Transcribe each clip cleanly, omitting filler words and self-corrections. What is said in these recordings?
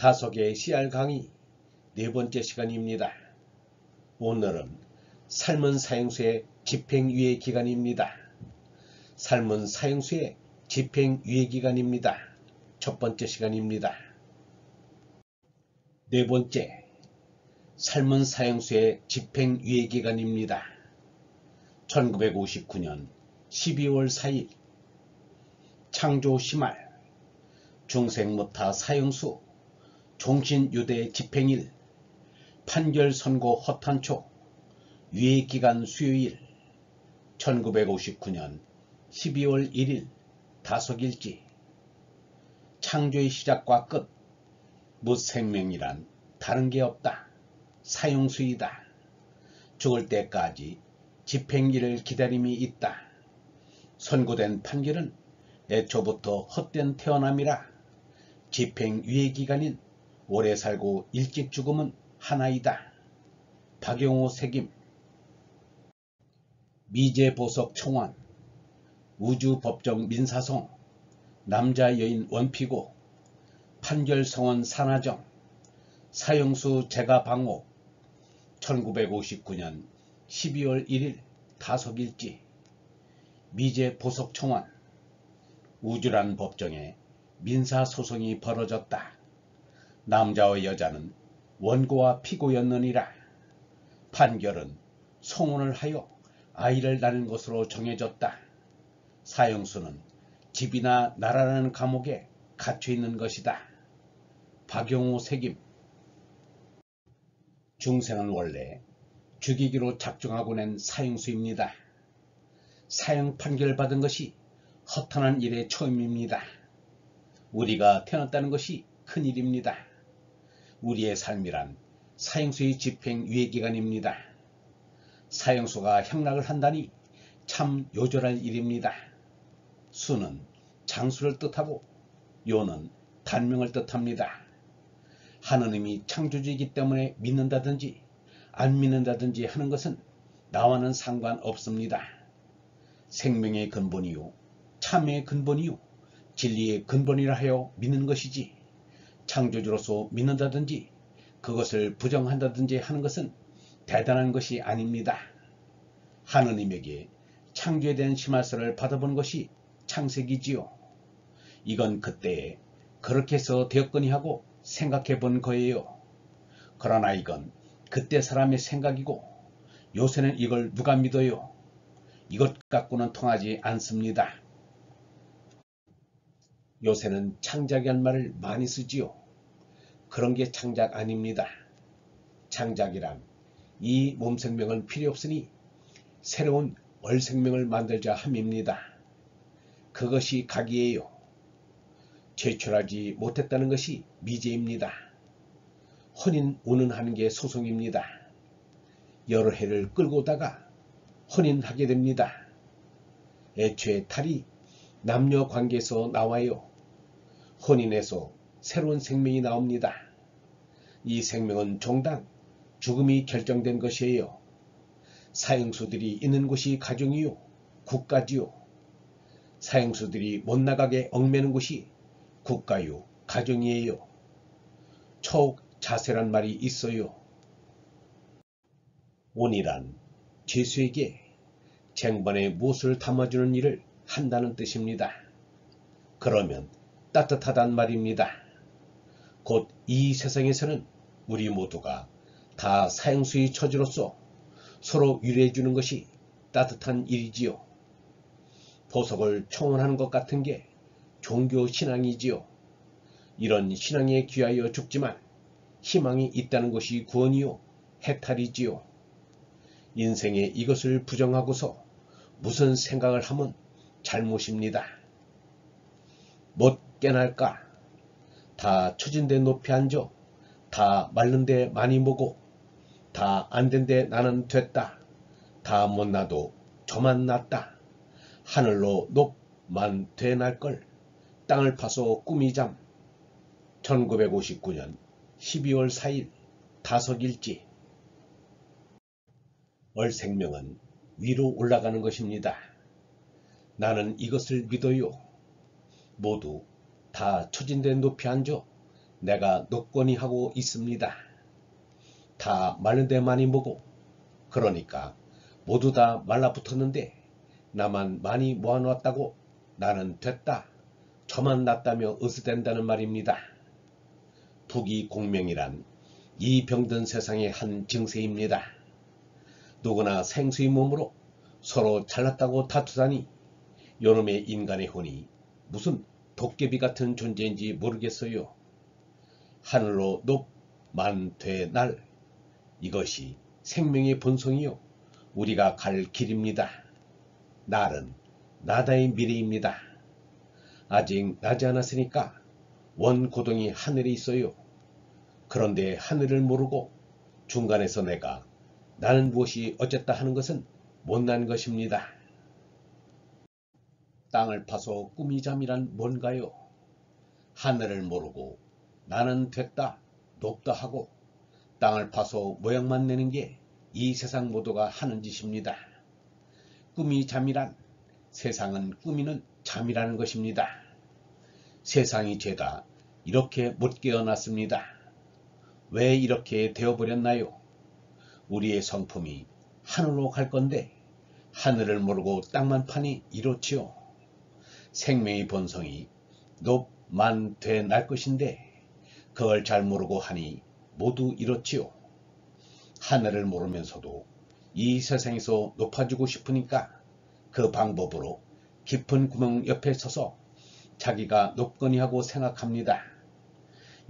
다속의 CR 강의 네 번째 시간입니다. 오늘은 삶은 사형수의 집행유예 기간입니다. 삶은 사형수의 집행유예 기간입니다. 첫 번째 시간입니다. 네 번째, 삶은 사형수의 집행유예 기간입니다. 1959년 12월 4일 창조 심할 중생무타 사형수 종신유대 집행일 판결 선고 허탄초 유예기간 수요일 1959년 12월 1일 다속일지. 창조의 시작과 끝 무생명이란 다른 게 없다. 사형수이다. 죽을 때까지 집행일을 기다림이 있다. 선고된 판결은 애초부터 헛된 태어남이라 집행유예기간인 오래 살고 일찍 죽음은 하나이다. 박용호 색임. 미제보석 청원 우주법정 민사성 남자 여인 원피고 판결성원 산하정 사형수 재가방호 1959년 12월 1일 다속일지. 미제보석 청원 우주란 법정에 민사소송이 벌어졌다. 남자와 여자는 원고와 피고였느니라. 판결은 송혼을 하여 아이를 낳는 것으로 정해졌다. 사형수는 집이나 나라라는 감옥에 갇혀있는 것이다. 박용호 색임. 중생은 원래 죽이기로 작정하고 낸 사형수입니다. 사형 판결을 받은 것이 허탄한 일의 처음입니다. 우리가 태어났다는 것이 큰일입니다. 우리의 삶이란 사형수의 집행유예기간입니다. 사형수가 형락을 한다니 참 요절할 일입니다. 수는 장수를 뜻하고 요는 단명을 뜻합니다. 하느님이 창조주이기 때문에 믿는다든지 안 믿는다든지 하는 것은 나와는 상관없습니다. 생명의 근본이요 참의 근본이요 진리의 근본이라 하여 믿는 것이지, 창조주로서 믿는다든지 그것을 부정한다든지 하는 것은 대단한 것이 아닙니다. 하느님에게 창조에 대한 심할서를 받아본 것이 창세기지요. 이건 그때에 그렇게 해서 되었거니 하고 생각해 본 거예요. 그러나 이건 그때 사람의 생각이고 요새는 이걸 누가 믿어요? 이것 갖고는 통하지 않습니다. 요새는 창작이란 말을 많이 쓰지요. 그런 게 창작 아닙니다. 창작이란 이 몸생명은 필요 없으니 새로운 얼생명을 만들자 함입니다. 그것이 각이에요. 제출하지 못했다는 것이 미제입니다. 혼인 운운하는 게 소송입니다. 여러 해를 끌고 오다가 혼인하게 됩니다. 애초에 탈이 남녀 관계에서 나와요. 혼인에서 새로운 생명이 나옵니다. 이 생명은 종단 죽음이 결정된 것이에요. 사형수들이 있는 곳이 가정이요 국가지요. 사형수들이 못 나가게 얽매는 곳이 국가요 가정이에요. 처욱 자세란 말이 있어요. 온이란 죄수에게 쟁반에 무엇을 담아주는 일을 한다는 뜻입니다. 그러면 따뜻하단 말입니다. 곧 이 세상에서는 우리 모두가 다 사형수의 처지로서 서로 위로해 주는 것이 따뜻한 일이지요. 보석을 청원하는 것 같은 게 종교 신앙이지요. 이런 신앙에 귀하여 죽지만 희망이 있다는 것이 구원이요 해탈이지요. 인생에 이것을 부정하고서 무슨 생각을 하면 잘못입니다. 못 깨날까? 다 처진 데 높이 앉아 다 마른 데 많이 보고 다 안 된 데 나는 됐다. 다 못나도 저만 낫다. 하늘로 높만 되날걸. 땅을 파서 꾸미잠. 1959년 12월 4일 다속일지. 얼생명은 위로 올라가는 것입니다. 나는 이것을 믿어요. 모두 다 처진 데 높이 앉아 내가 높거니 하고 있습니다. 다 마르되 많이 먹고 그러니까 모두 다 말라붙었는데 나만 많이 모아놓았다고 나는 됐다 저만 낫다며 으스댄다는 말입니다. 부귀공명이란 이 병든 세상의 한 증세입니다. 누구나 생수의 몸으로 서로 잘났다고 다투다니 요놈의 인간의 혼이 무슨 도깨비 같은 존재인지 모르겠어요. 하늘로 높만 되 날 이것이 생명의 본성이요 우리가 갈 길입니다. 날은 나다의 미래입니다. 아직 나지 않았으니까 원고동이 하늘에 있어요. 그런데 하늘을 모르고 중간에서 내가 나는 무엇이 어쨌다 하는 것은 못난 것입니다. 땅을 파서 꿈이 잠이란 뭔가요? 하늘을 모르고 나는 됐다 높다 하고 땅을 파서 모양만 내는 게 이 세상 모두가 하는 짓입니다. 꿈이 잠이란 세상은 꾸미는 잠이라는 것입니다. 세상이 죄다 이렇게 못 깨어났습니다. 왜 이렇게 되어버렸나요? 우리의 성품이 하늘로 갈 건데 하늘을 모르고 땅만 파니 이렇지요. 생명의 본성이 높만 되 날 것인데 그걸 잘 모르고 하니 모두 이렇지요. 하늘을 모르면서도 이 세상에서 높아지고 싶으니까 그 방법으로 깊은 구멍 옆에 서서 자기가 높거니 하고 생각합니다.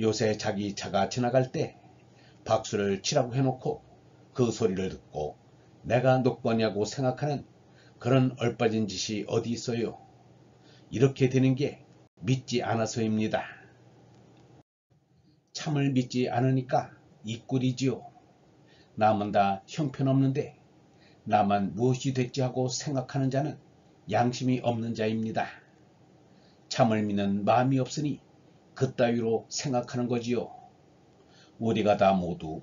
요새 자기 차가 지나갈 때 박수를 치라고 해놓고 그 소리를 듣고 내가 높거니 하고 생각하는 그런 얼빠진 짓이 어디 있어요. 이렇게 되는 게 믿지 않아서입니다. 참을 믿지 않으니까 이 꼴이지요. 남은 다 형편없는데 나만 무엇이 됐지 하고 생각하는 자는 양심이 없는 자입니다. 참을 믿는 마음이 없으니 그따위로 생각하는 거지요. 우리가 다 모두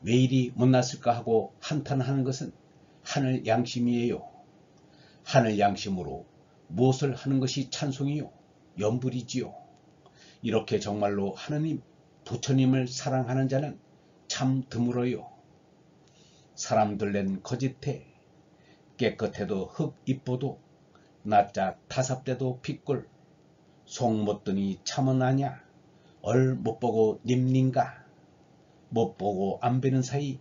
왜 이리 못났을까 하고 한탄하는 것은 하늘 양심이에요. 하늘 양심으로 무엇을 하는 것이 찬송이요 연불이지요. 이렇게 정말로 하느님 부처님을 사랑하는 자는 참 드물어요. 사람들낸 거짓해 깨끗해도 흙 이쁘도 낯짝 다삽대도 핏골 속 못드니 참은 아냐 얼 못보고 님닌가 못보고 안 베는 사이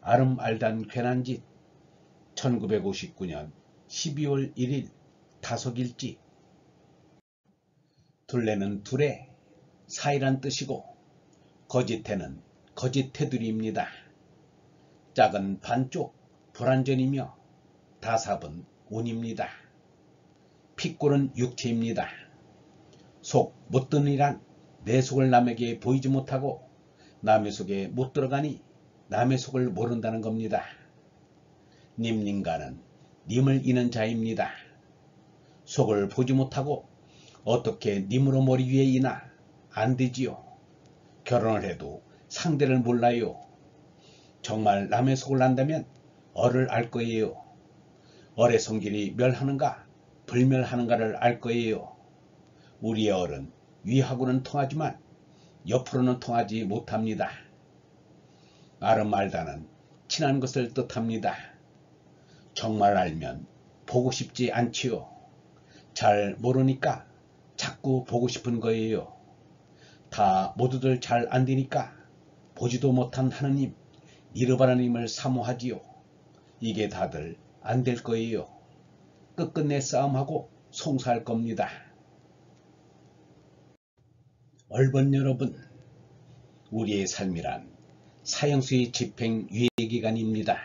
아름 알단 괜한 짓 1959년 12월 1일 다속일지 둘레는 둘에 사이란 뜻이고 거짓해는 거짓해들이입니다. 짝은 반쪽 불완전이며 다삽은 운입니다. 핏골은 육체입니다. 속 못드니란 내 속을 남에게 보이지 못하고 남의 속에 못 들어가니 남의 속을 모른다는 겁니다. 님닌가는 님을 이는 자입니다. 속을 보지 못하고 어떻게 님으로 머리 위에 이나 안 되지요. 결혼을 해도 상대를 몰라요. 정말 남의 속을 안다면 얼을 알 거예요. 얼의 성질이 멸하는가 불멸하는가를 알 거예요. 우리의 얼은 위하고는 통하지만 옆으로는 통하지 못합니다. 아름알다는 친한 것을 뜻합니다. 정말 알면 보고 싶지 않지요. 잘 모르니까 자꾸 보고 싶은 거예요. 다 모두들 잘 안되니까 보지도 못한 하느님 니르바나님을 사모하지요. 이게 다들 안 될 거예요. 끝끝내 싸움하고 송사할 겁니다. 얼번 여러분, 우리의 삶이란 사형수의 집행유예기간입니다.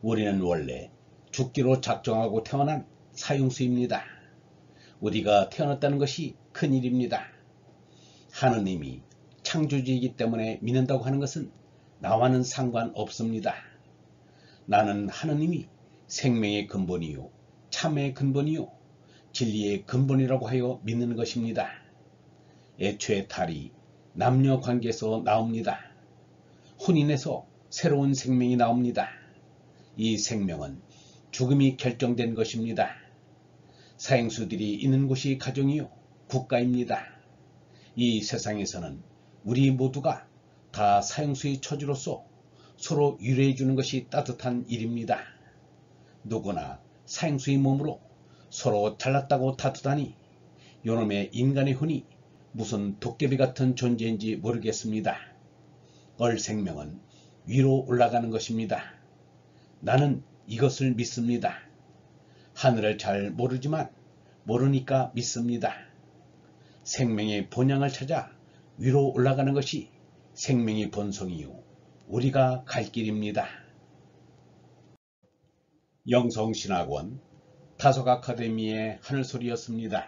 우리는 원래 죽기로 작정하고 태어난 사형수입니다. 우리가 태어났다는 것이 큰일입니다. 하느님이 창조주이기 때문에 믿는다고 하는 것은 나와는 상관없습니다. 나는 하느님이 생명의 근본이요 참의 근본이요 진리의 근본이라고 하여 믿는 것입니다. 애초에 탈이 남녀 관계에서 나옵니다. 혼인에서 새로운 생명이 나옵니다. 이 생명은 죽음이 결정된 것입니다. 사형수들이 있는 곳이 가정이요 국가입니다. 이 세상에서는 우리 모두가 다 사형수의 처지로서 서로 위로해 주는 것이 따뜻한 일입니다. 누구나 사형수의 몸으로 서로 잘났다고 다투다니 요놈의 인간의 혼이 무슨 도깨비 같은 존재인지 모르겠습니다. 생명은 위로 올라가는 것입니다. 나는 이것을 믿습니다. 하늘을 잘 모르지만 모르니까 믿습니다. 생명의 본향을 찾아 위로 올라가는 것이 생명의 본성이요 우리가 갈 길입니다. 영성신학원 다속아카데미의 하늘소리였습니다.